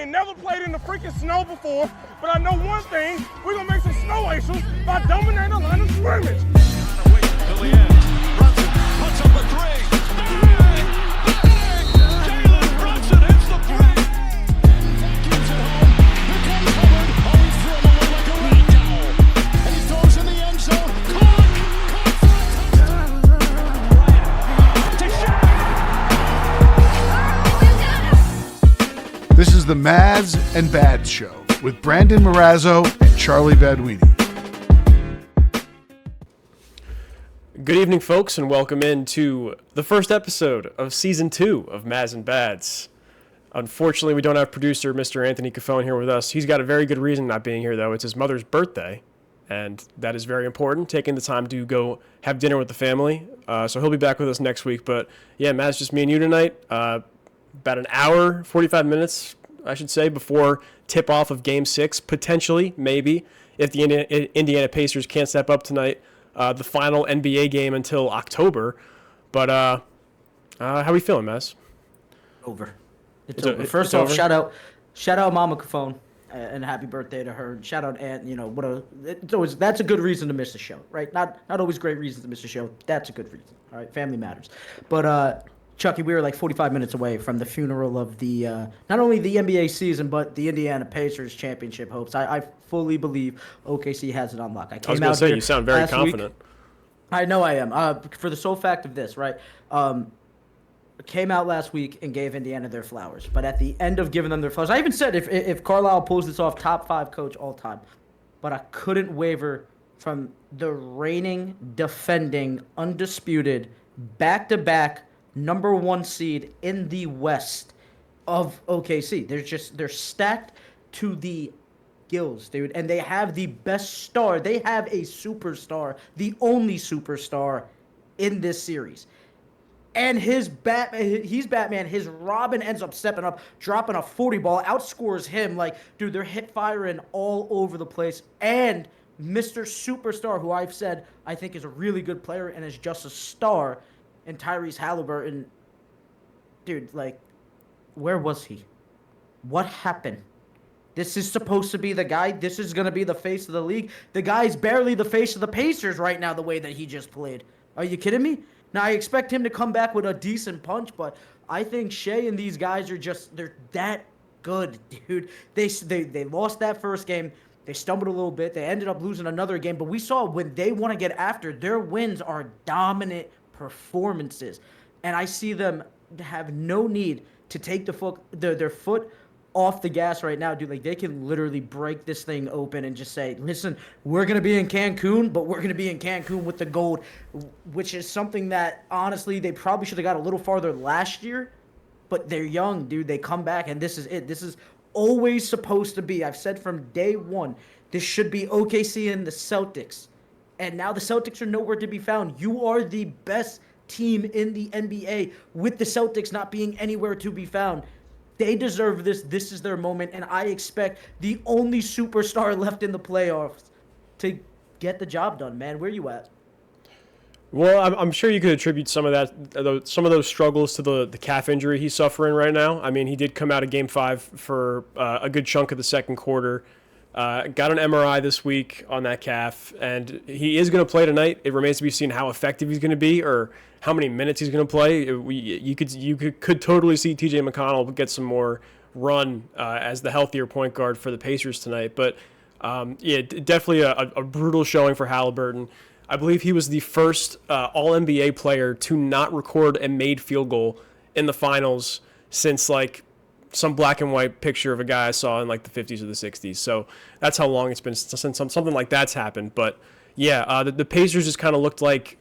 ain't never played in the freaking snow before, but I know one thing, we're gonna make some snow aces by dominating the line of scrimmage. Till the end. Brunson puts up a three. Bang! Bang! Jalen Brunson hits the three. Keeps it home. Here comes Hubbard. Oh, he's thrown away like a rag doll. And he throws in the end zone. Caught for a touchdown. This is the Mazz and Bads Show with Brandon Marrazzo and Charlie Baduini. Good evening, folks, and welcome into the first episode of Season 2 of Mazz and Bads. Unfortunately, we don't have producer Mr. Anthony Cafone here with us. He's got a very good reason not being here, though. It's his mother's birthday, and that is very important, taking the time to go have dinner with the family. So he'll be back with us next week. But, yeah, Mazz, just me and you tonight. About an hour, 45 minutes, I should say, before tip-off of Game 6, potentially, maybe, if the Indiana Pacers can't step up tonight. The final NBA game until October. But how are we feeling, Mazz? Over. It's over. First off, over? shout out Mama Cafone and happy birthday to her. Shout out Aunt. You know that's a good reason to miss the show, right? Not always great reasons to miss the show. That's a good reason. All right, family matters. But Chucky, we were like 45 minutes away from the funeral of the not only the NBA season but the Indiana Pacers championship hopes. I fully believe OKC has it on lock. I was going to say, you sound very confident. I know I am. For the sole fact of this, right? Came out last week and gave Indiana their flowers. But at the end of giving them their flowers, I even said if Carlisle pulls this off, top 5 coach all time. But I couldn't waver from the reigning, defending, undisputed, back-to-back number 1 seed in the West of OKC. They're stacked to the gills, dude, and they have the best star. They have a superstar, the only superstar in this series. And he's Batman. His Robin ends up stepping up, dropping a 40 ball, outscores him. Like, dude, they're hit firing all over the place. And Mr. Superstar, who I've said I think is a really good player and is just a star, and Tyrese Halliburton, dude, like, where was he? What happened? This is supposed to be the guy. This is going to be the face of the league. The guy's barely the face of the Pacers right now, the way that he just played. Are you kidding me? Now, I expect him to come back with a decent punch, but I think Shea and these guys are they're that good, dude. They lost that first game. They stumbled a little bit. They ended up losing another game, but we saw when they want to get after, their wins are dominant performances. And I see them have no need to take their foot off the gas right now, dude. Like, they can literally break this thing open and just say, listen, we're going to be in Cancun, but we're going to be in Cancun with the gold, which is something that, honestly, they probably should have got a little farther last year, but they're young, dude. They come back, and this is it. This is always supposed to be. I've said from day one, this should be OKC and the Celtics, and now the Celtics are nowhere to be found. You are the best team in the NBA with the Celtics not being anywhere to be found. They deserve this. This is their moment, and I expect the only superstar left in the playoffs to get the job done, man. Where you at? Well, I'm sure you could attribute some of those struggles to the calf injury he's suffering right now. I mean, he did come out of Game 5 for a good chunk of the second quarter. Got an MRI this week on that calf, and he is going to play tonight. It remains to be seen how effective he's going to be or how many minutes he's going to play. You could totally see TJ McConnell get some more run as the healthier point guard for the Pacers tonight. But, yeah, definitely a brutal showing for Halliburton. I believe he was the first All-NBA player to not record a made field goal in the finals since, like, some black and white picture of a guy I saw in like the 50s or the 60s. So that's how long it's been since something like that's happened. But yeah, the Pacers just kind of looked like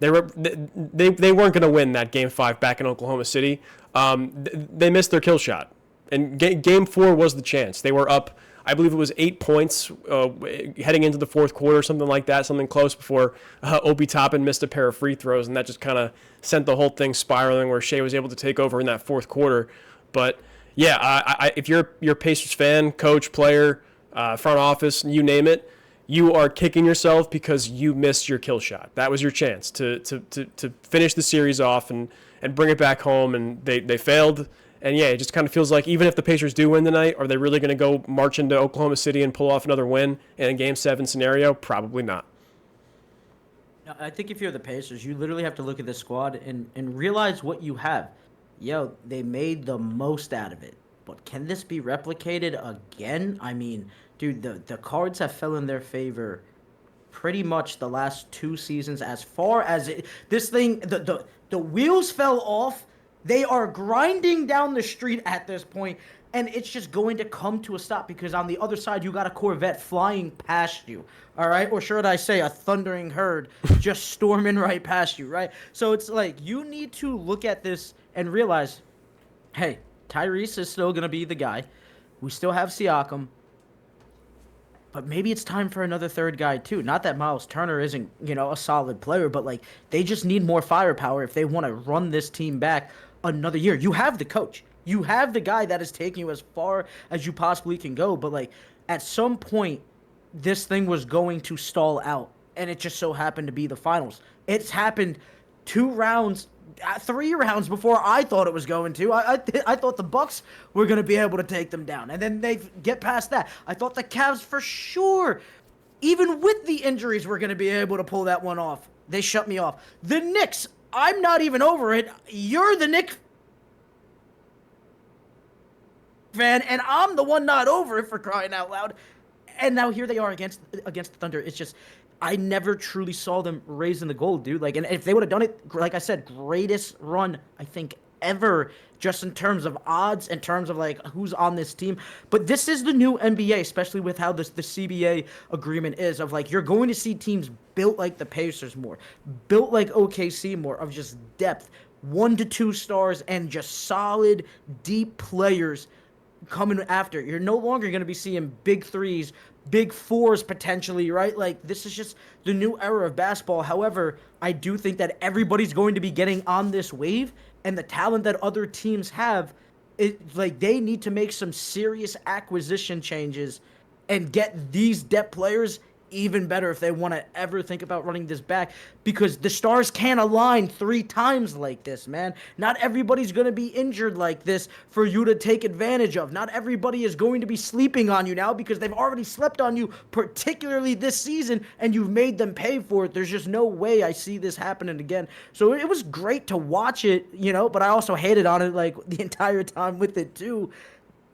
they weren't going to win that Game 5 back in Oklahoma City. They missed their kill shot, and Game 4 was the chance. They were up, I believe it was 8 points heading into the fourth quarter, something like that, something close before Obi Toppin missed a pair of free throws, and that just kind of sent the whole thing spiraling where Shea was able to take over in that fourth quarter. But yeah, if you're a Pacers fan, coach, player, front office, you name it, you are kicking yourself because you missed your kill shot. That was your chance to finish the series off and bring it back home, and they failed. And yeah, it just kind of feels like even if the Pacers do win tonight, are they really going to go march into Oklahoma City and pull off another win in a Game 7 scenario? Probably not. No, I think if you're the Pacers, you literally have to look at this squad and realize what you have. Yo, they made the most out of it. But can this be replicated again? I mean, dude, the cards have fell in their favor pretty much the last 2 seasons as far as this thing, the wheels fell off. They are grinding down the street at this point, and it's just going to come to a stop because on the other side, you got a Corvette flying past you, all right? Or should I say a thundering herd just storming right past you, right? So it's like you need to look at this and realize, hey, Tyrese is still going to be the guy. We still have Siakam. But maybe it's time for another third guy, too. Not that Miles Turner isn't, a solid player, but, like, they just need more firepower if they want to run this team back another year. You have the coach. You have the guy that is taking you as far as you possibly can go. But, like, at some point, this thing was going to stall out. And it just so happened to be the finals. It's happened 3 rounds before I thought it was going to. I thought the Bucks were going to be able to take them down. And then they get past that. I thought the Cavs for sure, even with the injuries, were going to be able to pull that one off. They shut me off. The Knicks, I'm not even over it. You're the Knicks fan, and I'm the one not over it, for crying out loud. And now here they are against the Thunder. It's just, I never truly saw them raising the goal, dude. Like, and if they would have done it, like I said, greatest run, I think, ever, just in terms of odds, in terms of, like, who's on this team. But this is the new NBA, especially with how the CBA agreement is, of, like, you're going to see teams built like the Pacers more, built like OKC more, of just depth, 1 to 2 stars, and just solid, deep players coming after. You're no longer going to be seeing big threes, big fours potentially, right? Like, this is just the new era of basketball. However, I do think that everybody's going to be getting on this wave, and the talent that other teams have, they need to make some serious acquisition changes and get these depth players even better if they want to ever think about running this back, because the stars can't align 3 times like this, man. Not everybody's going to be injured like this for you to take advantage of. Not everybody is going to be sleeping on you now because they've already slept on you, particularly this season, and you've made them pay for it. There's just no way I see this happening again. So it was great to watch it, but I also hated on it, like, the entire time with it too.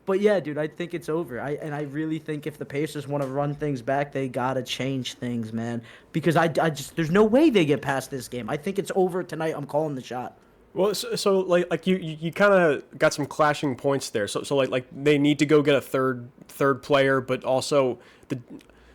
But yeah, dude, I think it's over. I really think if the Pacers want to run things back, they gotta change things, man. Because I just there's no way they get past this game. I think it's over tonight. I'm calling the shot. Well, so like you kind of got some clashing points there. So like they need to go get a third player, but also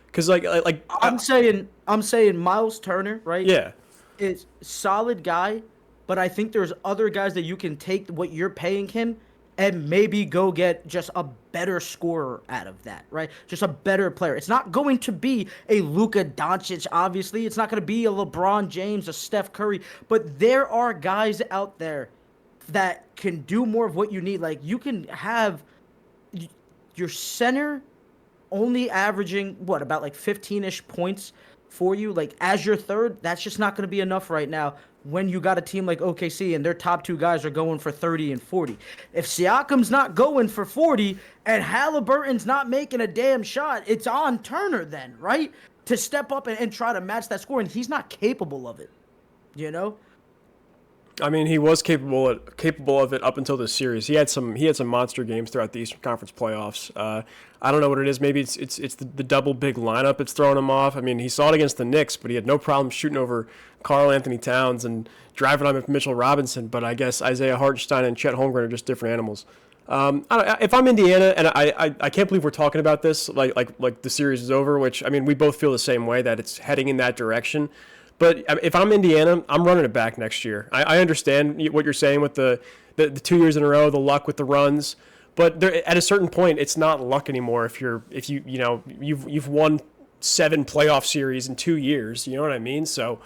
because I'm saying Miles Turner, right? Yeah, is solid guy, but I think there's other guys that you can take what you're paying him and maybe go get just a better scorer out of that, right? Just a better player. It's not going to be a Luka Doncic, obviously. It's not going to be a LeBron James, a Steph Curry. But there are guys out there that can do more of what you need. Like, you can have your center only averaging, about like 15-ish points for you. Like, as your third, that's just not going to be enough right now when you got a team like OKC and their top 2 guys are going for 30 and 40. If Siakam's not going for 40 and Halliburton's not making a damn shot, it's on Turner then, right? To step up and try to match that score, and he's not capable of it, I mean, he was capable of it up until this series. He had some monster games throughout the Eastern Conference playoffs. I don't know what it is. Maybe it's the double big lineup that's throwing him off. I mean, he saw it against the Knicks, but he had no problem shooting over Karl Anthony Towns and driving on Mitchell Robinson. But I guess Isaiah Hartenstein and Chet Holmgren are just different animals. If I'm Indiana, and I can't believe we're talking about this like the series is over, which, I mean, we both feel the same way, that it's heading in that direction. But if I'm Indiana, I'm running it back next year. I understand what you're saying with the 2 years in a row, the luck with the runs, but at a certain point, it's not luck anymore. If you've won 7 playoff series in 2 years, you know what I mean? So,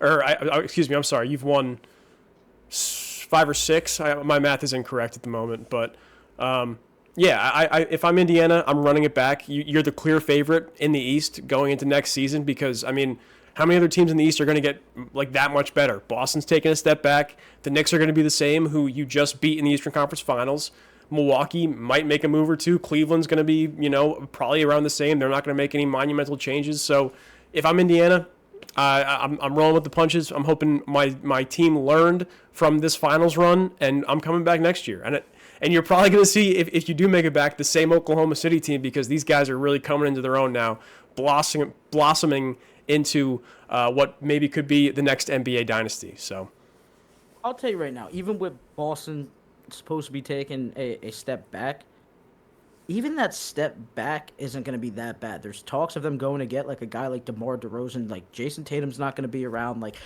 excuse me, I'm sorry, you've won 5 or 6. My math is incorrect at the moment, but if I'm Indiana, I'm running it back. You're the clear favorite in the East going into next season because, I mean, How many other teams in the East are going to get like that much better? Boston's taking a step back. The Knicks are going to be the same, who you just beat in the Eastern Conference Finals. Milwaukee might make a move or two. Cleveland's going to be, probably around the same. They're not going to make any monumental changes. So if I'm Indiana, I'm rolling with the punches. I'm hoping my team learned from this finals run, and I'm coming back next year. And you're probably going to see, if you do make it back, the same Oklahoma City team, because these guys are really coming into their own now, blossoming into what maybe could be the next NBA dynasty. So I'll tell you right now, even with Boston supposed to be taking a step back, even that step back isn't going to be that bad. There's talks of them going to get like a guy like DeMar DeRozan. Like Jason Tatum's not going to be around. Like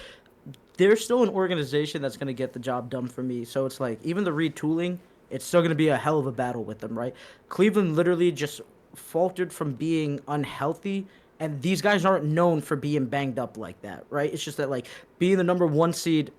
they're still an organization that's going to get the job done for me. So it's like even the retooling, it's still going to be a hell of a battle with them, right? Cleveland literally just faltered from being unhealthy, and these guys aren't known for being banged up like that, right? It's just that like being the number 1 seed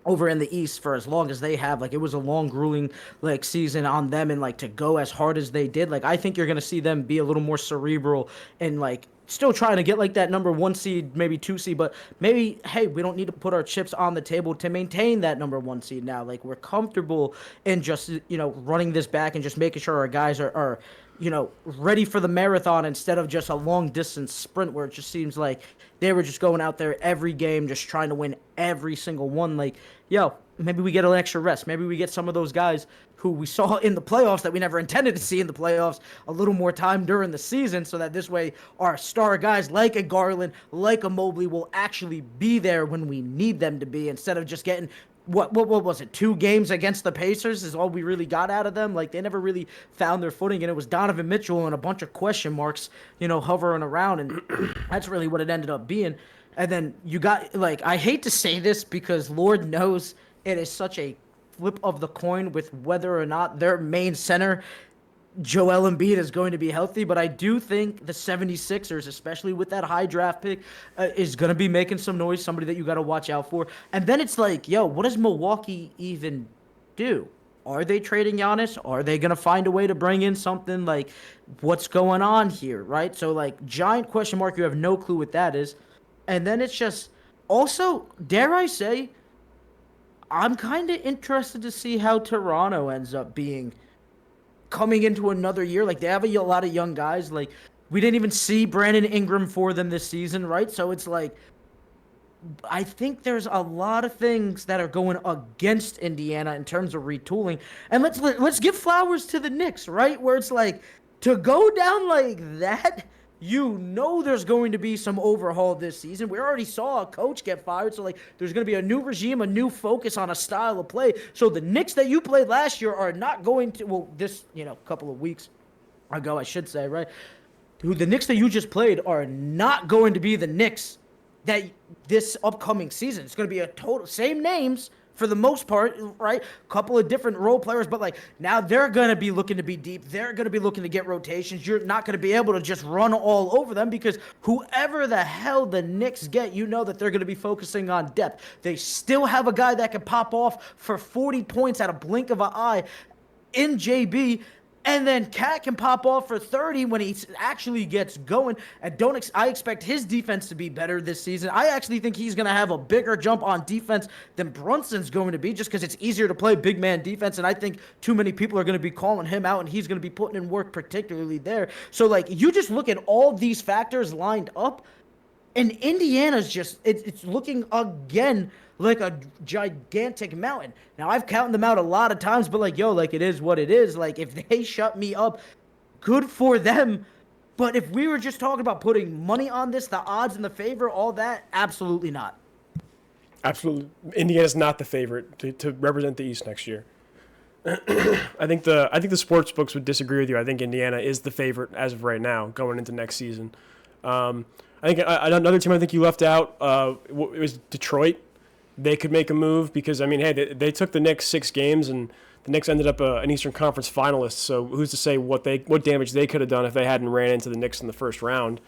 over in the East for as long as they have, like it was a long, grueling like season on them, and like to go as hard as they did, like I think you're gonna see them be a little more cerebral and like still trying to get like that number 1 seed, maybe 2 seed, but maybe, hey, we don't need to put our chips on the table to maintain that number 1 seed now. Like we're comfortable in just, running this back and just making sure our guys are ready for the marathon instead of just a long distance sprint where it just seems like they were just going out there every game, just trying to win every single one. Like, maybe we get an extra rest. Maybe we get some of those guys who we saw in the playoffs that we never intended to see in the playoffs a little more time during the season, so that this way our star guys like a Garland, like a Mobley will actually be there when we need them to be, instead of just getting what was it, 2 games against the Pacers is all we really got out of them. Like they never really found their footing, and it was Donovan Mitchell and a bunch of question marks, hovering around, and that's really what it ended up being. And then you got, like, I hate to say this because Lord knows it is such a flip of the coin with whether or not their main center Joel Embiid is going to be healthy, but I do think the 76ers, especially with that high draft pick, is going to be making some noise, somebody that you got to watch out for. And then it's like, what does Milwaukee even do? Are they trading Giannis? Are they going to find a way to bring in something? Like, what's going on here, right? So, like, giant question mark. You have no clue what that is. And then it's just, also, dare I say, I'm kind of interested to see how Toronto ends up being coming into another year. Like they have a lot of young guys. Like we didn't even see Brandon Ingram for them this season, right? So it's like I think there's a lot of things that are going against Indiana in terms of retooling. And let's give flowers to the Knicks, right? Where it's like to go down like that, there's going to be some overhaul this season. We already saw a coach get fired, so like there's going to be a new regime, a new focus on a style of play. So the Knicks that you played last year are not going to, this couple of weeks ago, I should say, right? The Knicks that you just played are not going to be the Knicks that this upcoming season. It's going to be a total same names for the most part, right? Couple of different role players, but like now they're going to be looking to be deep. They're going to be looking to get rotations. You're not going to be able to just run all over them because whoever the hell the Knicks get, that they're going to be focusing on depth. They still have a guy that can pop off for 40 points at a blink of an eye in JB. And then Cat can pop off for 30 when he actually gets going. And I expect his defense to be better this season. I actually think he's going to have a bigger jump on defense than Brunson's going to be, just because it's easier to play big man defense. And I think too many people are going to be calling him out, and he's going to be putting in work, particularly there. So, like, you just look at all these factors lined up, and Indiana's just, it's looking again like a gigantic mountain. Now, I've counted them out a lot of times, but it is what it is. Like, if they shut me up, good for them. But if we were just talking about putting money on this, the odds in the favor, all that, absolutely not. Absolutely. Indiana's not the favorite to represent the East next year. I think the sports books would disagree with you. I think Indiana is the favorite as of right now going into next season. I think another team I think you left out, it was Detroit. They could make a move because, they took the Knicks 6 games, and the Knicks ended up an Eastern Conference finalist. So who's to say what damage they could have done if they hadn't ran into the Knicks in the first round?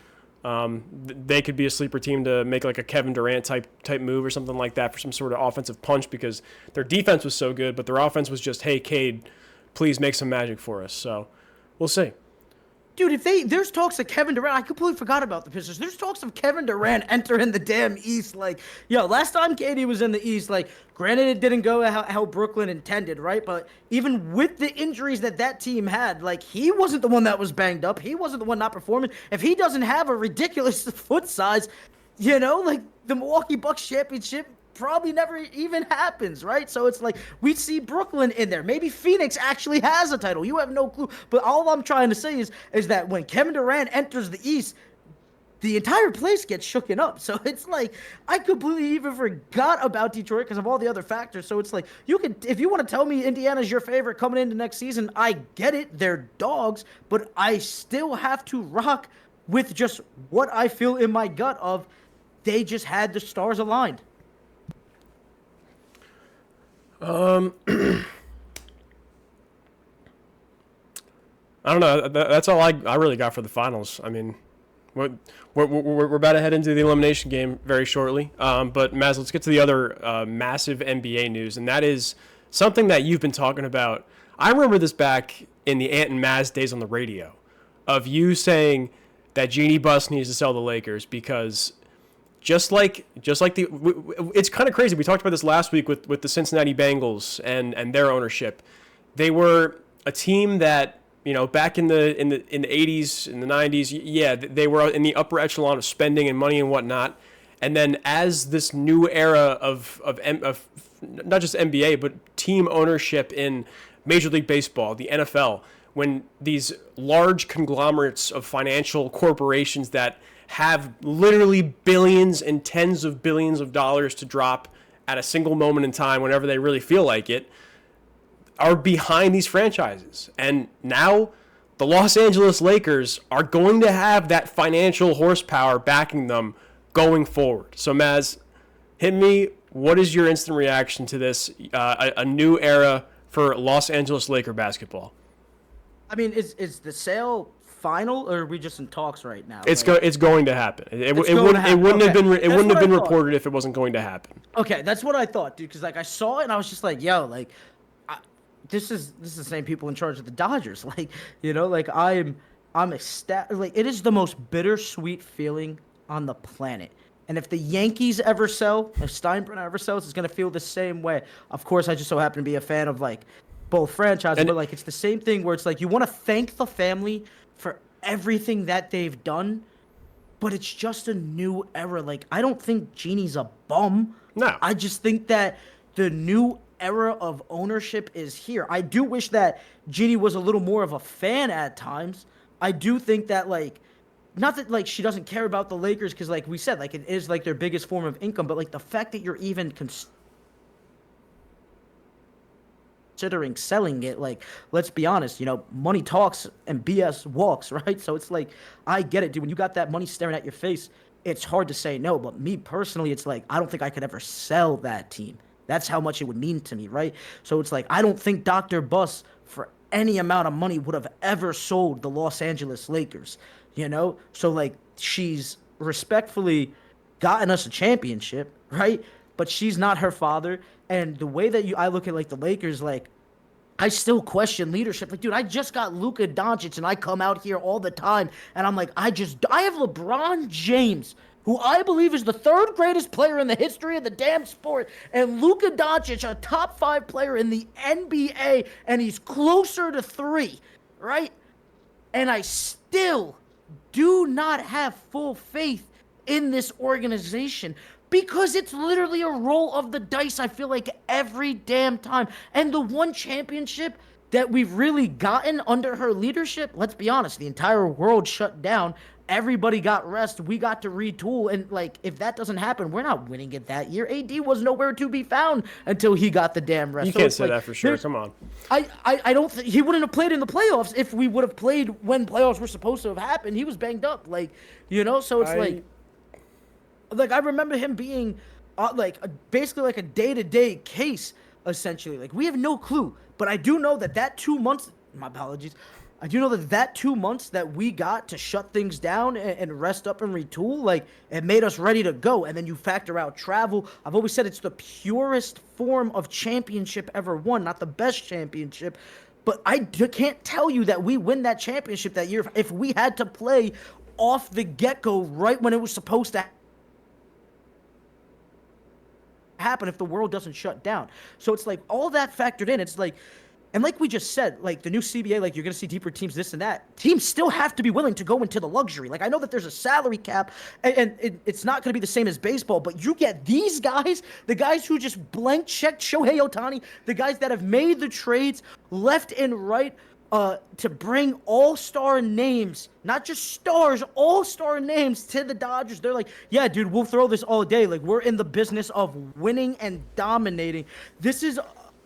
They could be a sleeper team to make like a Kevin Durant type move or something like that for some sort of offensive punch, because their defense was so good, but their offense was just, hey, Cade, please make some magic for us. So we'll see. Dude, there's talks of Kevin Durant. I completely forgot about the Pistons. There's talks of Kevin Durant entering the damn East. Like, yo, last time KD was in the East, like, granted it didn't go how Brooklyn intended, right? But even with the injuries that team had, like, he wasn't the one that was banged up. He wasn't the one not performing. If he doesn't have a ridiculous foot size, like, the Milwaukee Bucks championship probably never even happens, right? So it's like we see Brooklyn in there. Maybe Phoenix actually has a title. You have no clue. But all I'm trying to say is that when Kevin Durant enters the East, the entire place gets shooken up. So it's like I completely even forgot about Detroit because of all the other factors. So it's like if you want to tell me Indiana's your favorite coming into next season, I get it. They're dogs, but I still have to rock with just what I feel in my gut of they just had the stars aligned. I don't know. That's all I really got for the finals. I mean, we're about to head into the elimination game very shortly. But Mazz, let's get to the other massive NBA news, and that is something that you've been talking about. I remember this back in the Ant and Mazz days on the radio, of you saying that Jeannie Buss needs to sell the Lakers because. Just like it's kind of crazy. We talked about this last week with the Cincinnati Bengals and their ownership. They were a team that, back in the 80s, in the 90s, yeah, they were in the upper echelon of spending and money and whatnot. And then as this new era of not just NBA but team ownership in Major League Baseball, the NFL, when these large conglomerates of financial corporations that have literally billions and tens of billions of dollars to drop at a single moment in time whenever they really feel like it, are behind these franchises. And now the Los Angeles Lakers are going to have that financial horsepower backing them going forward. So, Mazz, hit me. What is your instant reaction to this, a new era for Los Angeles Laker basketball? I mean, is the sale final, or are we just in talks right now? It's going to happen. It wouldn't have been reported if it wasn't going to happen. Okay, that's what I thought, dude. Because like I saw it and I was just like, yo, like, this is the same people in charge of the Dodgers. Like, like I'm ecstatic. Like, it is the most bittersweet feeling on the planet. And if the Yankees ever sell, if Steinbrenner ever sells, it's gonna feel the same way. Of course, I just so happen to be a fan of like both franchises, but like it's the same thing where it's like you want to thank the family for everything that they've done, but it's just a new era. Like, I don't think Jeannie's a bum. No. I just think that the new era of ownership is here. I do wish that Jeannie was a little more of a fan at times. I do think that, like, not that, like, she doesn't care about the Lakers because, like we said, like, it is, like, their biggest form of income, but, like, the fact that you're even considering selling it, like, let's be honest, money talks and BS walks, right? So it's like, I get it, dude. When you got that money staring at your face, it's hard to say no. But me personally, it's like, I don't think I could ever sell that team. That's how much it would mean to me, right? So it's like, I don't think Dr. Buss, for any amount of money, would have ever sold the Los Angeles Lakers, So, like, she's respectfully gotten us a championship, right? But she's not her father. And the way that I look at, like, the Lakers, like, I still question leadership. Like, dude, I just got Luka Doncic, and I come out here all the time, and I'm like, I have LeBron James, who I believe is the third greatest player in the history of the damn sport, and Luka Doncic, a top 5 player in the NBA, and he's closer to 3, right? And I still do not have full faith in this organization. Because it's literally a roll of the dice, I feel like, every damn time. And the one championship that we've really gotten under her leadership, let's be honest, the entire world shut down. Everybody got rest. We got to retool. And, like, if that doesn't happen, we're not winning it that year. AD was nowhere to be found until he got the damn rest. You can't say that for sure. Come on. I don't think he wouldn't have played in the playoffs if we would have played when playoffs were supposed to have happened. He was banged up. Like, so it's like, I remember him being, basically like a day-to-day case, essentially. Like, we have no clue. But I do know that 2 months, my apologies, I do know that 2 months that we got to shut things down and rest up and retool, like, it made us ready to go. And then you factor out travel. I've always said it's the purest form of championship ever won, not the best championship. But can't tell you that we win that championship that year if we had to play off the get-go right when it was supposed to happen if the world doesn't shut down. So it's like all that factored in. It's like, and like we just said, like the new CBA, like you're going to see deeper teams, this and that. Teams still have to be willing to go into the luxury. Like I know that there's a salary cap and it's not going to be the same as baseball, but you get these guys, the guys who just blank checked Shohei Ohtani, the guys that have made the trades left and right to bring all-star names, not just stars, all-star names to the Dodgers. They're like, yeah, dude, we'll throw this all day. Like, we're in the business of winning and dominating. This is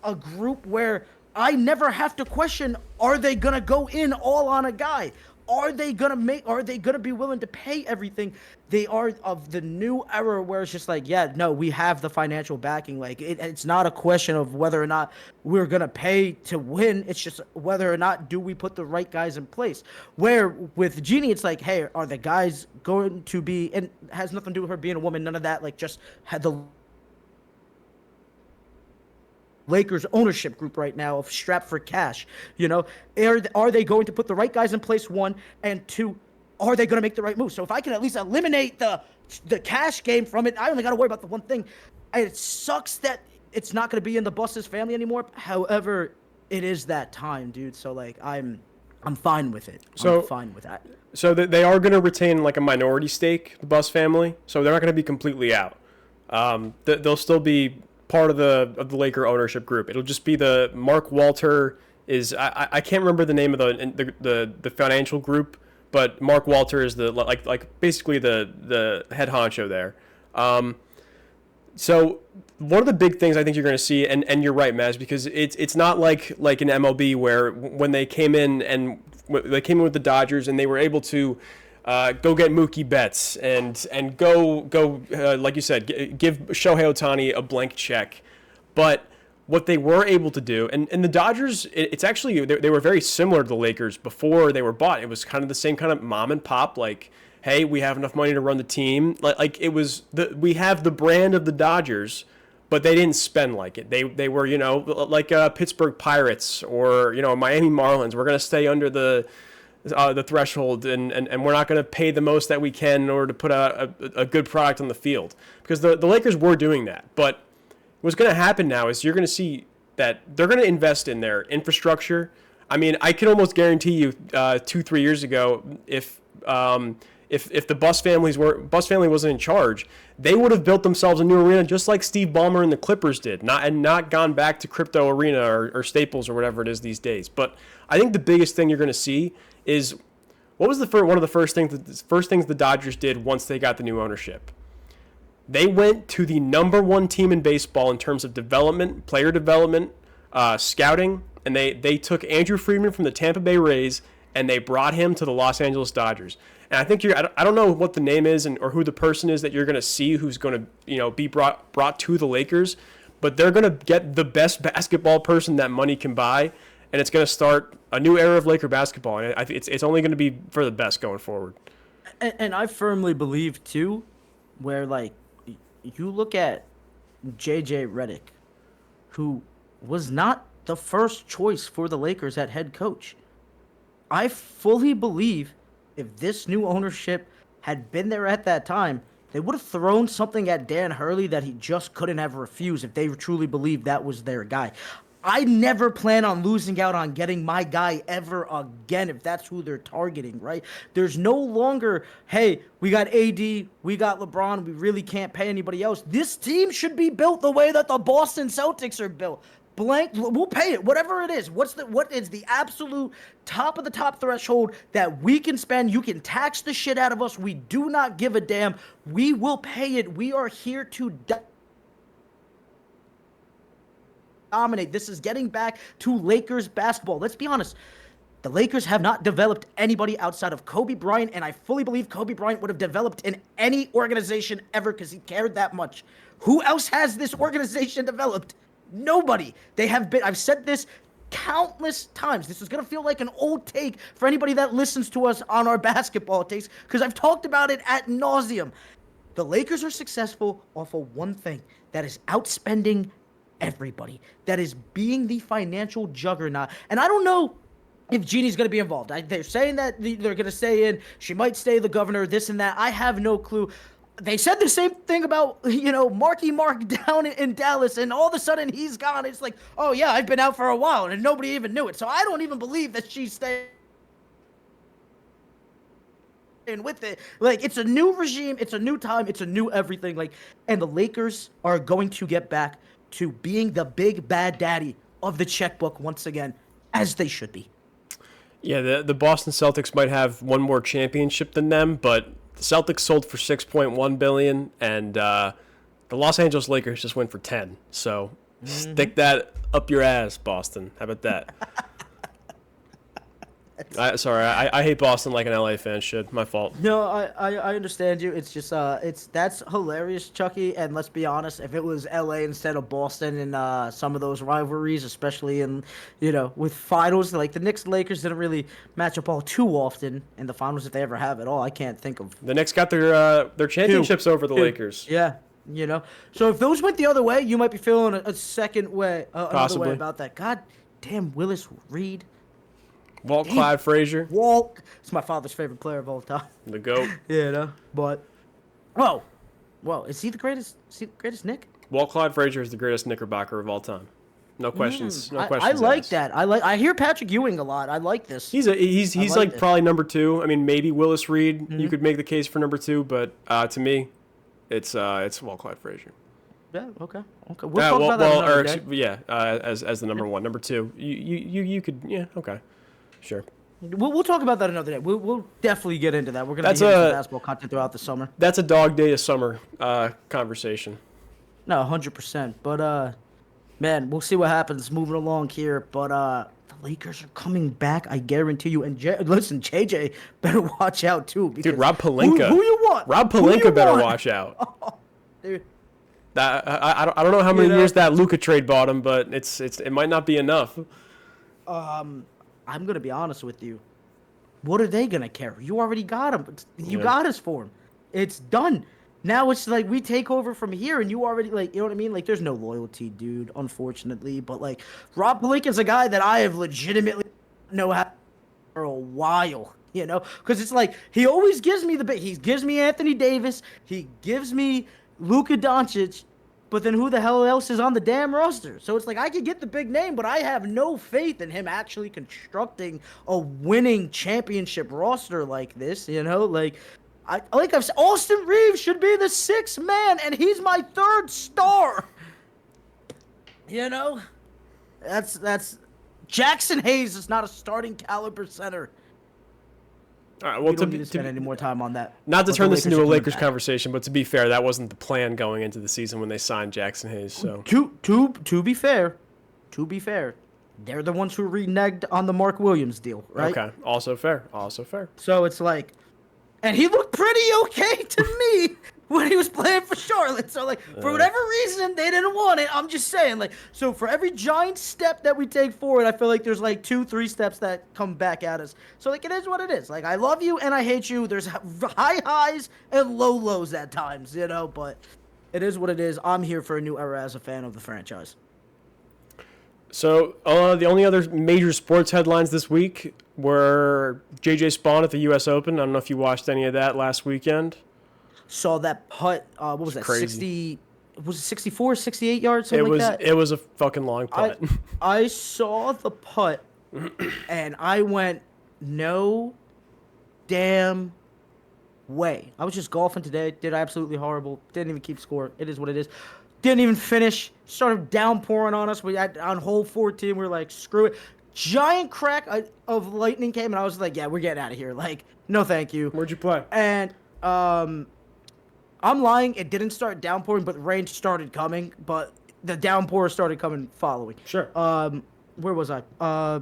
a group where I never have to question, are they going to go in all on a guy? Are they going to be willing to pay everything? They are of the new era where it's just like, yeah, no, we have the financial backing. Like it's not a question of whether or not we're going to pay to win. It's just whether or not do we put the right guys in place. Where with Jeannie, it's like, hey, are the guys going to be, and it has nothing to do with her being a woman, none of that, like just had the Lakers ownership group right now of strapped for cash. You know, are they going to put the right guys in place, one, and two, are they going to make the right move? So if I can at least eliminate the cash game from it, I only got to worry about the one thing. It sucks that it's not going to be in the Buses family anymore. However, it is that time, dude. So like I'm fine with it. I'm fine with that. So they are going to retain like a minority stake, the Bus family. So they're not going to be completely out. They'll still be part of the Laker ownership group. It'll just be the Mark Walter is I can't remember the name of the financial group, but Mark Walter is the like basically the head honcho there. So one of the big things I think you're going to see, and you're right, Mazz, because it's not like an MLB where when they came in with the Dodgers and they were able to go get Mookie Betts and go like you said, give Shohei Ohtani a blank check. But what they were able to do, and the Dodgers, it's actually, they were very similar to the Lakers before they were bought. It was kind of the same kind of mom and pop, like, hey, we have enough money to run the team. Like it was, we have the brand of the Dodgers, but they didn't spend like it. They were, like Pittsburgh Pirates or, Miami Marlins. We're going to stay under the threshold, and we're not going to pay the most that we can in order to put out a good product on the field, because the Lakers were doing that. But what's going to happen now is you're going to see that they're going to invest in their infrastructure. I mean, I can almost guarantee you 2-3 years ago, if the Bus family wasn't in charge, they would have built themselves a new arena just like Steve Ballmer and the Clippers did, not gone back to Crypto Arena or Staples or whatever it is these days. But I think the biggest thing you're going to see is, what was one of the first things the Dodgers did once they got the new ownership? They went to the number one team in baseball in terms of development, player development, scouting, and they took Andrew Friedman from the Tampa Bay Rays and they brought him to the Los Angeles Dodgers. And I think I don't know what the name is or who the person is that you're going to see who's going to be brought to the Lakers, but they're going to get the best basketball person that money can buy, and it's going to start a new era of Laker basketball. And I think it's only going to be for the best going forward. And I firmly believe too, where like you look at JJ Redick, who was not the first choice for the Lakers at head coach. I fully believe if this new ownership had been there at that time, they would have thrown something at Dan Hurley that he just couldn't have refused if they truly believed that was their guy. I never plan on losing out on getting my guy ever again if that's who they're targeting, right? There's no longer, hey, we got AD, we got LeBron, we really can't pay anybody else. This team should be built the way that the Boston Celtics are built. Blank, we'll pay it, whatever it is. What is the absolute top of the top threshold that we can spend? You can tax the shit out of us. We do not give a damn. We will pay it. We are here to dominate. This is getting back to Lakers basketball. Let's be honest. The Lakers have not developed anybody outside of Kobe Bryant, and I fully believe Kobe Bryant would have developed in any organization ever because he cared that much. Who else has this organization developed? Nobody. They have been, I've said this countless times. This is going to feel like an old take for anybody that listens to us on our basketball takes, because I've talked about it ad nauseum. The Lakers are successful off of one thing, that is outspending everybody. That is being the financial juggernaut. And I don't know if Jeannie's going to be involved. They're saying that they're going to stay in. She might stay the governor, this and that. I have no clue. They said the same thing about, Marky Mark down in Dallas, and all of a sudden he's gone. It's like, oh, yeah, I've been out for a while, and nobody even knew it. So I don't even believe that she's staying with it. Like, it's a new regime, it's a new time, it's a new everything. Like, and the Lakers are going to get back to being the big bad daddy of the checkbook once again, as they should be. Yeah, the Boston Celtics might have one more championship than them, but the Celtics sold for $6.1 billion, and the Los Angeles Lakers just went for 10. So stick that up your ass, Boston. How about that? I hate Boston like an LA fan should. My fault. No, I understand you. It's just that's hilarious, Chucky. And let's be honest, if it was LA instead of Boston in some of those rivalries, especially in with finals, like the Knicks and Lakers didn't really match up all too often in the finals if they ever have at all. I can't think of. The Knicks got their championships over the Lakers. Yeah. So if those went the other way, you might be feeling a second way, another way about that. God damn, Willis Reed. Walt Clyde Frazier. Walt. It's my father's favorite player of all time. The GOAT. But, whoa, is he the greatest? Is he the greatest Nick? Walt Clyde Frazier is the greatest Knickerbocker of all time. No questions. No questions. I like that. I hear Patrick Ewing a lot. I like this. He's like probably number 2. I mean, maybe Willis Reed. You could make the case for number 2, but to me, it's Walt Clyde Frazier. Yeah. Okay. We'll talk about that another day. As the number 1, number 2. You could okay. Sure. We'll talk about that another day. We'll definitely get into that. We're going to be hitting some basketball content throughout the summer. That's a dog day of summer conversation. No, 100%. But, man, we'll see what happens moving along here. But the Lakers are coming back, I guarantee you. And, listen, JJ better watch out, too. Dude, Rob Pelinka. Who you want? Rob Pelinka better watch out. Oh, dude. I don't know how many years that Luka trade bought him, but it might not be enough. I'm going to be honest with you. What are they going to care? You already got him. You got us for him. It's done. Now it's like we take over from here and you already, like, you know what I mean? Like, there's no loyalty, dude, unfortunately. But, like, Rob Pelinka's a guy that I have legitimately know for a while, Because it's like he always gives me he gives me Anthony Davis. He gives me Luka Doncic. But then who the hell else is on the damn roster? So it's like I could get the big name, but I have no faith in him actually constructing a winning championship roster like this, Like, I've said, Austin Reeves should be the 6th man, and he's my 3rd star. That's Jackson Hayes is not a starting caliber center. All right, well, we don't need to spend any more time on that. Not to turn this into a Lakers conversation, but to be fair, that wasn't the plan going into the season when they signed Jackson Hayes. So to be fair, they're the ones who reneged on the Mark Williams deal, right? Okay, also fair. So it's like, and he looked pretty okay to me when he was playing for Charlotte. So, like, for whatever reason, they didn't want it. I'm just saying, like, so for every giant step that we take forward, I feel like there's, like, 2-3 steps that come back at us. So, like, it is what it is. Like, I love you and I hate you. There's high highs and low lows at times, but it is what it is. I'm here for a new era as a fan of the franchise. So, the only other major sports headlines this week were J.J. Spawn at the U.S. Open. I don't know if you watched any of that last weekend. Saw that putt. What was that? Crazy. 60. Was it 64, 68 yards? Something like that. It was a fucking long putt. I saw the putt, and I went, no damn way. I was just golfing today. Did absolutely horrible. Didn't even keep score. It is what it is. Didn't even finish. Started downpouring on us. On hole 14, we were like, screw it. Giant crack of lightning came, and I was like, yeah, we're getting out of here. Like, no thank you. Where'd you play? And I'm lying. It didn't start downpouring, but rain started coming. But the downpour started coming following. Sure. Where was I?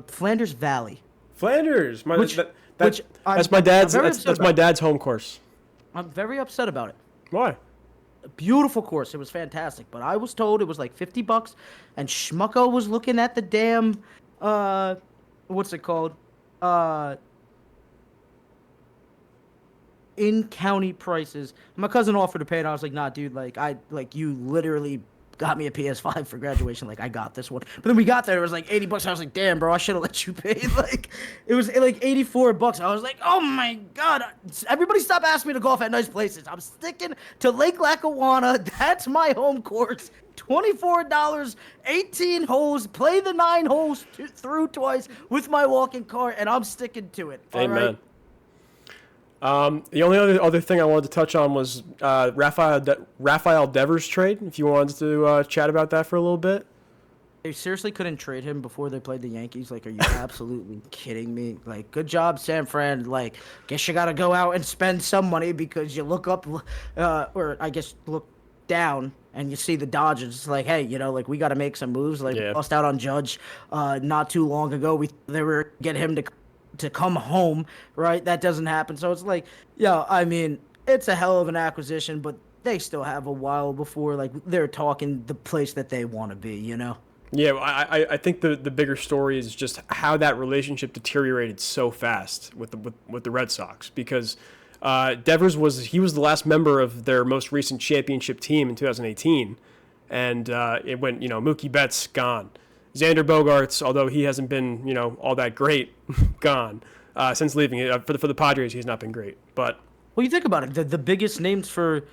Flanders Valley. Flanders. That's my dad's home course. I'm very upset about it. Why? A beautiful course. It was fantastic. But I was told it was like $50, and Schmucko was looking at the damn, what's it called? In-county prices. My cousin offered to pay, and I was like, nah, dude, you literally got me a PS5 for graduation. Like, I got this one. But then we got there, it was like $80. I was like, damn, bro, I should have let you pay. Like, it was like $84. I was like, oh my God. Everybody stop asking me to golf at nice places. I'm sticking to Lake Lackawanna. That's my home course. $24, 18 holes, play the 9 holes through twice with my walking cart, and I'm sticking to it. All Amen. right? The only other thing I wanted to touch on was Rafael Devers trade. If you wanted to chat about that for a little bit. They seriously couldn't trade him before they played the Yankees. Like, are you absolutely kidding me? Like, good job, San Fran. Like, guess you got to go out and spend some money because you look up, or I guess look down and you see the Dodgers. It's like, hey, like, we got to make some moves. Like, we lost out on Judge not too long ago. They were get him to come home, right? That doesn't happen. So it's like, I mean, it's a hell of an acquisition, but they still have a while before, like, they're talking the place that they want to be, Yeah, I think the bigger story is just how that relationship deteriorated so fast with the Red Sox, because Devers was the last member of their most recent championship team in 2018, and it went, Mookie Betts gone, Xander Bogaerts, although he hasn't been all that great, gone since leaving. For the Padres, he's not been great. But well, you think about it, the biggest names for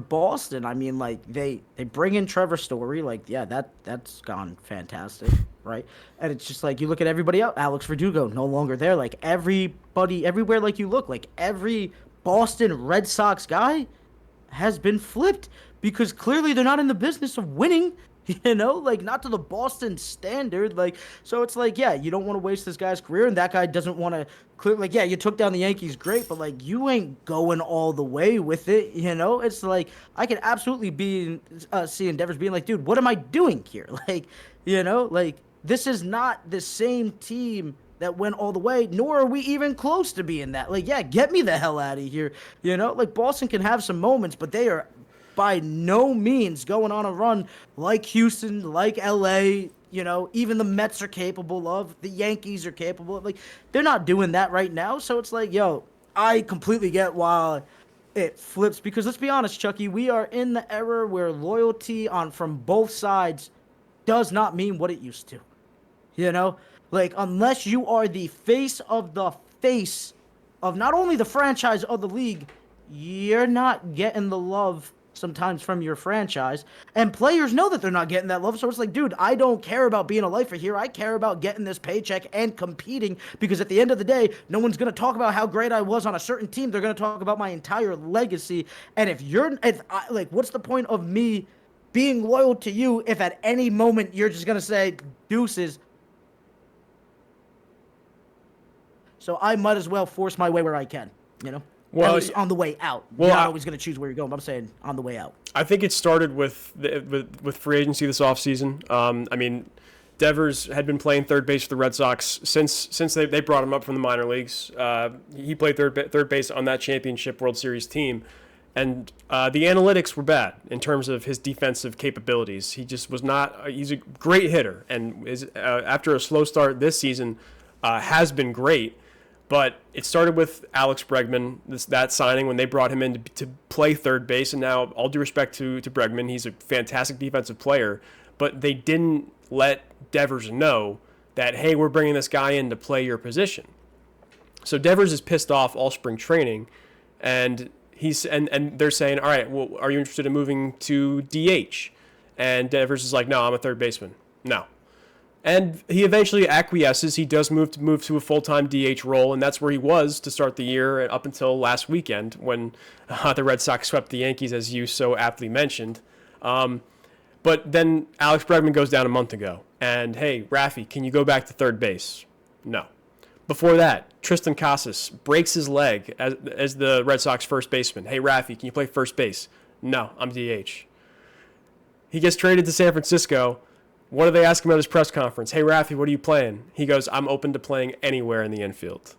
Boston, I mean, like, they bring in Trevor Story, like, that's gone fantastic, right? And it's just like, you look at everybody else, Alex Verdugo, no longer there. Like, everybody, everywhere, like, you look, like, every Boston Red Sox guy has been flipped because clearly they're not in the business of winning, like, not to the Boston standard. Like, so it's like, you don't want to waste this guy's career, and that guy doesn't want to like, you took down the Yankees, great, but, like, you ain't going all the way with it, It's like, I could absolutely be seeing Devers being like, dude, what am I doing here? Like, like, this is not the same team that went all the way, nor are we even close to being that. Like, get me the hell out of here, Like, Boston can have some moments, but they are by no means going on a run like Houston, like LA, even the Mets are capable of, the Yankees are capable of. Like, they're not doing that right now. So it's like, I completely get why it flips, because let's be honest, Chucky, we are in the era where loyalty from both sides does not mean what it used to. Like, unless you are the face of not only the franchise of the league, you're not getting the love sometimes from your franchise, and players know that they're not getting that love. So it's like, dude, I don't care about being a lifer here. I care about getting this paycheck and competing, because at the end of the day, no one's going to talk about how great I was on a certain team. They're going to talk about my entire legacy. And what's the point of me being loyal to you if at any moment you're just going to say deuces? So I might as well force my way where I can, Well, at least on the way out. Well, you're not always going to choose where you're going, but I'm saying on the way out. I think it started with free agency this offseason. I mean, Devers had been playing third base for the Red Sox since they brought him up from the minor leagues. He played third base on that championship World Series team. And the analytics were bad in terms of his defensive capabilities. He just was not – he's a great hitter. And after a slow start this season, has been great. But it started with Alex Bregman, that signing when they brought him in to play third base. And now, all due respect to Bregman, he's a fantastic defensive player. But they didn't let Devers know that, hey, we're bringing this guy in to play your position. So Devers is pissed off all spring training. And they're saying, all right, well, are you interested in moving to DH? And Devers is like, no, I'm a third baseman. No. And he eventually acquiesces. He does move to a full-time DH role, and that's where he was to start the year up until last weekend when the Red Sox swept the Yankees, as you so aptly mentioned. But then Alex Bregman goes down a month ago, and hey, Rafi, can you go back to third base? No. Before that, Tristan Casas breaks his leg as the Red Sox first baseman. Hey, Rafi, can you play first base? No, I'm DH. He gets traded to San Francisco. What do they ask him at his press conference? Hey, Rafi, what are you playing? He goes, I'm open to playing anywhere in the infield.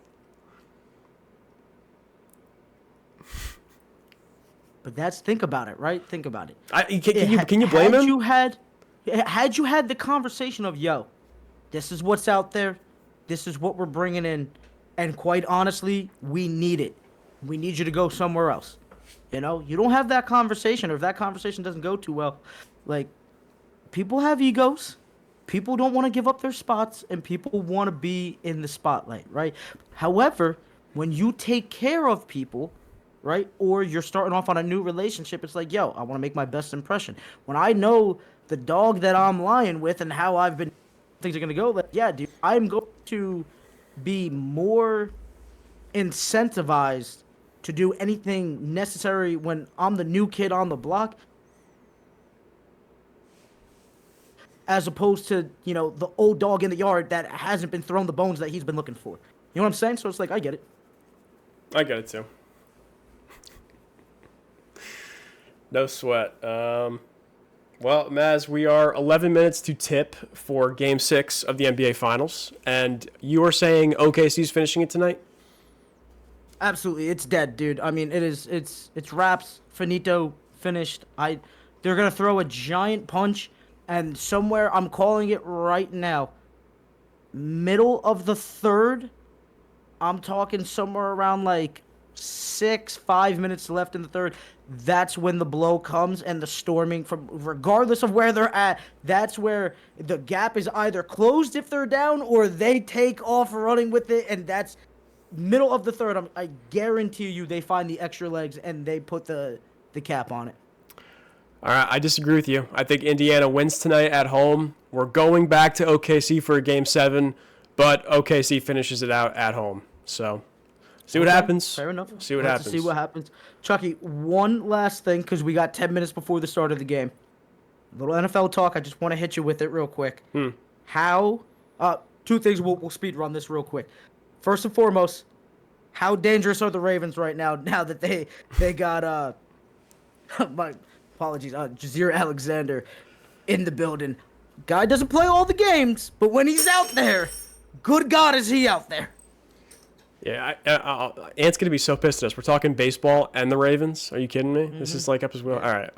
But think about it, right? Think about it. Can you blame him? Had you had the conversation of, this is what's out there, this is what we're bringing in, and quite honestly, we need it. We need you to go somewhere else. You don't have that conversation, or if that conversation doesn't go too well, like, people have egos. People don't want to give up their spots, and people want to be in the spotlight, right? However, when you take care of people, right, or you're starting off on a new relationship, it's like, yo, I want to make my best impression. When I know the dog that I'm lying with and how I've been, things are going to go, like, yeah, dude, I'm going to be more incentivized to do anything necessary when I'm the new kid on the block, as opposed to, you know, the old dog in the yard that hasn't been thrown the bones that he's been looking for. You know what I'm saying? So it's like, I get it. I get it too. No sweat. Well, Mazz, we are 11 minutes to tip for Game 6 of the NBA Finals, and you are saying OKC's finishing it tonight? Absolutely, it's dead, dude. I mean, it's wraps, finito, finished. They're gonna throw a giant punch, and somewhere, I'm calling it right now, middle of the third, I'm talking somewhere around like 5 minutes left in the third. That's when the blow comes and the storming from, regardless of where they're at, that's where the gap is either closed if they're down or they take off running with it, and that's middle of the third. I guarantee you they find the extra legs and they put the cap on it. All right, I disagree with you. I think Indiana wins tonight at home. We're going back to OKC for a Game 7, but OKC finishes it out at home. So, see what happens. Fair enough. See what Let's happens. See what happens. Chucky, one last thing, because we got 10 minutes before the start of the game. A little NFL talk. I just want to hit you with it real quick. How? Two things. We'll speed run this real quick. First and foremost, how dangerous are the Ravens right now? Now that they got my apologies, Jazeer Alexander in the building. Guy doesn't play all the games, but when he's out there, good God, is he out there? Yeah, Ant's going to be so pissed at us. We're talking baseball and the Ravens. Are you kidding me? This is like up as well. All right.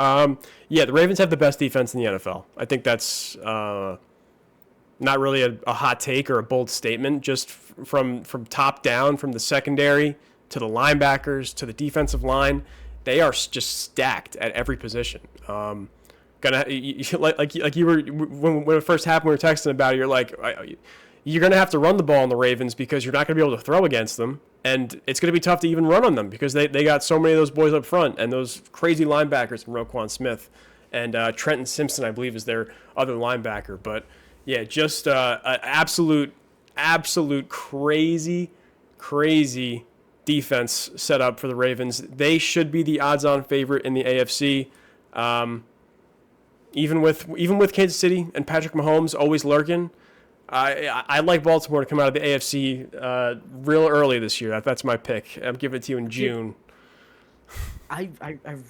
Yeah, the Ravens have the best defense in the NFL. I think that's not really a hot take or a bold statement. Just from top down, from the secondary to the linebackers to the defensive line, they are just stacked at every position. Like you were when it first happened, we were texting about it. You're like, you're going to have to run the ball on the Ravens because you're not going to be able to throw against them. And it's going to be tough to even run on them because they got so many of those boys up front and those crazy linebackers from Roquan Smith. And Trenton Simpson, I believe, is their other linebacker. But, yeah, just an absolute crazy defense set up for the Ravens. They should be the odds-on favorite in the AFC. Even with Kansas City and Patrick Mahomes always lurking, I like Baltimore to come out of the AFC real early this year. That's my pick. I'm giving it to you in June. I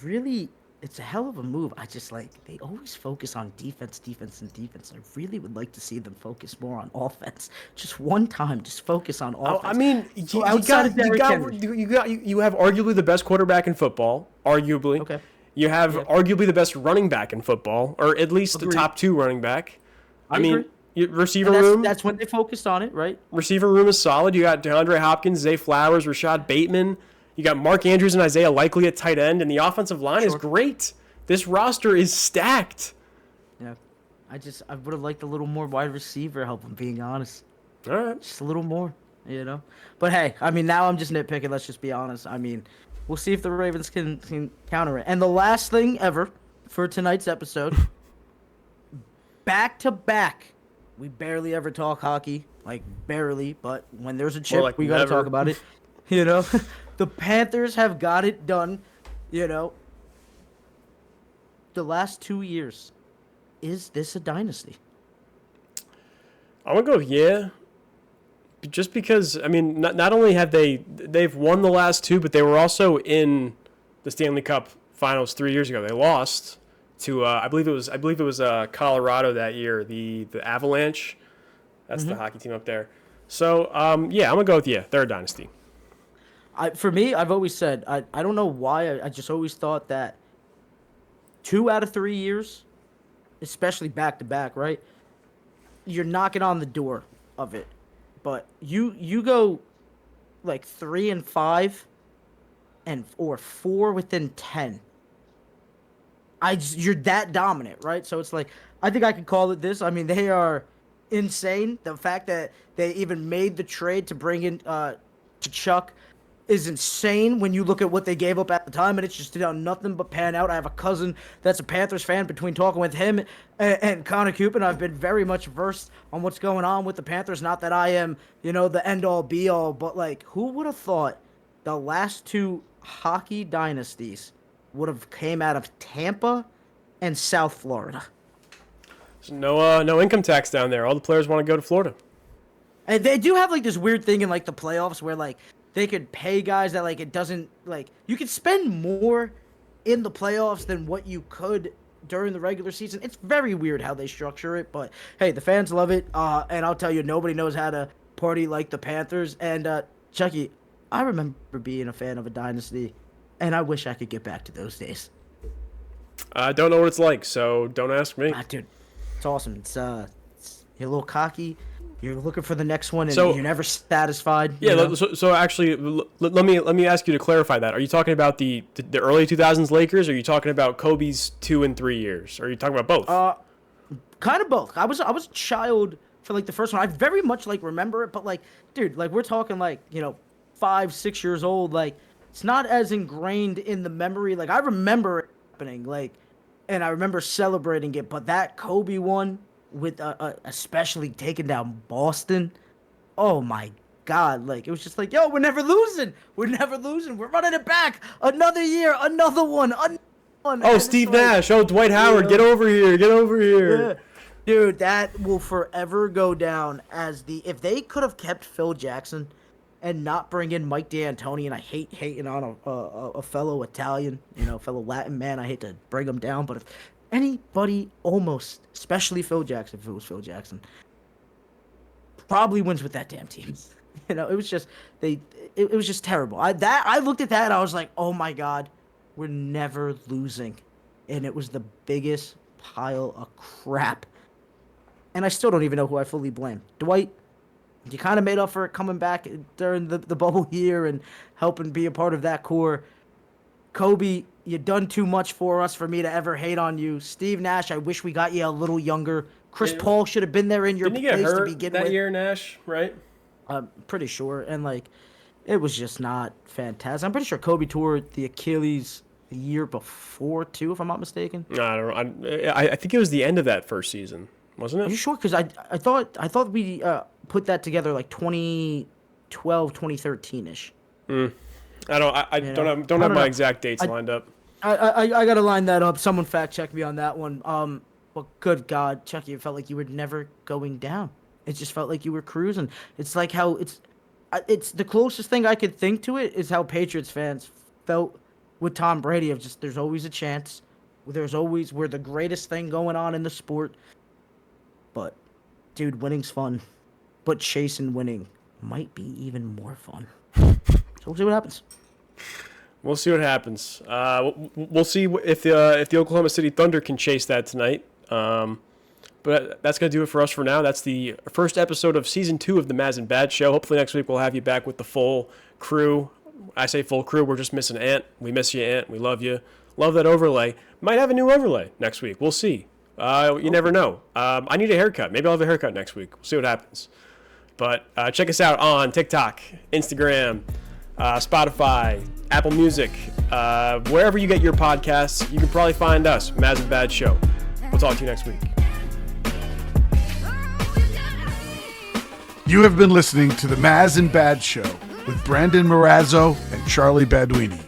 really, it's a hell of a move. I just they always focus on defense. I really would like to see them focus more on offense. Just one time, just focus on offense. I mean, you have arguably the best quarterback in football, arguably. Okay. You have arguably the best running back in football, or at least the top two running back. I mean, receiver room. That's when they focused on it, right? Receiver room is solid. You got DeAndre Hopkins, Zay Flowers, Rashad Bateman. You got Mark Andrews and Isaiah Likely at tight end, and the offensive line is great. This roster is stacked. Yeah. I would have liked a little more wide receiver help, I'm being honest. All right. Just a little more, you know? But hey, I mean, now I'm just nitpicking. Let's just be honest. I mean, we'll see if the Ravens can counter it. And the last thing ever for tonight's episode, back-to-back, we barely ever talk hockey, like barely, but when there's a chip, we got to talk about it. You know, the Panthers have got it done, you know. The last 2 years, is this a dynasty? I'm going to go yeah. Just because, I mean, not only have they've won the last two, but they were also in the Stanley Cup Finals 3 years ago. They lost to I believe it was Colorado that year, the Avalanche. That's the hockey team up there. So yeah, I'm gonna go with yeah. They're a dynasty. For me, I've always said I don't know why I just always thought that 2 out of 3 years, especially back to back, right? You're knocking on the door of it. But you go like 3 and 5 or 4 within 10. you're that dominant, right? So it's like, I think I could call it this. I mean, they are insane. The fact that they even made the trade to bring in to Chuck is insane when you look at what they gave up at the time, and it's just done nothing but pan out. I have a cousin that's a Panthers fan. Between talking with him and Connor Cupid, I've been very much versed on what's going on with the Panthers. Not that I am, the end-all, be-all, but, like, who would have thought the last two hockey dynasties would have came out of Tampa and South Florida? So no income tax down there. All the players want to go to Florida. And they do have, like, this weird thing in, like, the playoffs where, like, they could pay guys that, like, it doesn't, like, you could spend more in the playoffs than what you could during the regular season. It's very weird how they structure it, but, hey, the fans love it, and I'll tell you, nobody knows how to party like the Panthers. And, Chucky, I remember being a fan of a dynasty, and I wish I could get back to those days. I don't know what it's like, so don't ask me. Dude, it's awesome. You're a little cocky. You're looking for the next one, and So- you're never satisfied. Yeah, so actually, let me ask you to clarify that. Are you talking about the early 2000s Lakers, or are you talking about Kobe's 2 and 3 years? Or are you talking about both? Kind of both. I was a child for, like, the first one. I very much, like, remember it, but, like, dude, like, we're talking, like, 5, 6 years old. Like, it's not as ingrained in the memory. Like, I remember it happening, like, and I remember celebrating it, but that Kobe one, with especially taking down Boston, oh my God, like, it was just like, yo, we're never losing, we're running it back, another year, another one. Oh, Steve Nash, Dwight Howard, get over here. Yeah. Dude, that will forever go down as if they could have kept Phil Jackson and not bring in Mike D'Antoni, and I hate hating on a fellow Italian, fellow Latin man, I hate to bring him down, but if anybody almost, especially Phil Jackson, if it was Phil Jackson, probably wins with that damn team. It was just it was just terrible. I looked at that and I was like, oh my God, we're never losing, and it was the biggest pile of crap. And I still don't even know who I fully blame. Dwight, you kind of made up for it coming back during the bubble year and helping be a part of that core. Kobe, you done too much for us for me to ever hate on you. Steve Nash, I wish we got you a little younger. Chris Paul should have been there in your Didn't he get place hurt to begin that with. year, Nash, right? I'm pretty sure. And, like, it was just not fantastic. I'm pretty sure Kobe tore the Achilles the year before, too, if I'm not mistaken. I don't know. I think it was the end of that first season, wasn't Are you it? sure? Because I thought we put that together like 2012, 2013-ish. I don't have my exact dates lined up. I gotta line that up. Someone fact check me on that one. But good God, Chucky, it felt like you were never going down. It just felt like you were cruising. It's like how it's the closest thing I could think to it is how Patriots fans felt with Tom Brady. Of just, there's always a chance. We're the greatest thing going on in the sport. But, dude, winning's fun. But chasing winning might be even more fun. So we'll see what happens. We'll see what happens. We'll see if the Oklahoma City Thunder can chase that tonight. But that's going to do it for us for now. That's the first episode of Season 2 of the Mazz and Bad Show. Hopefully next week we'll have you back with the full crew. I say full crew. We're just missing Ant. We miss you, Ant. We love you. Love that overlay. Might have a new overlay next week. We'll see. You never know. I need a haircut. Maybe I'll have a haircut next week. We'll see what happens. But check us out on TikTok, Instagram, Spotify, Apple Music, wherever you get your podcasts. You can probably find us, Mazz and Bad Show. We'll talk to you next week. You have been listening to the Mazz and Bad Show with Brandon Marrazzo and Charlie Baduini.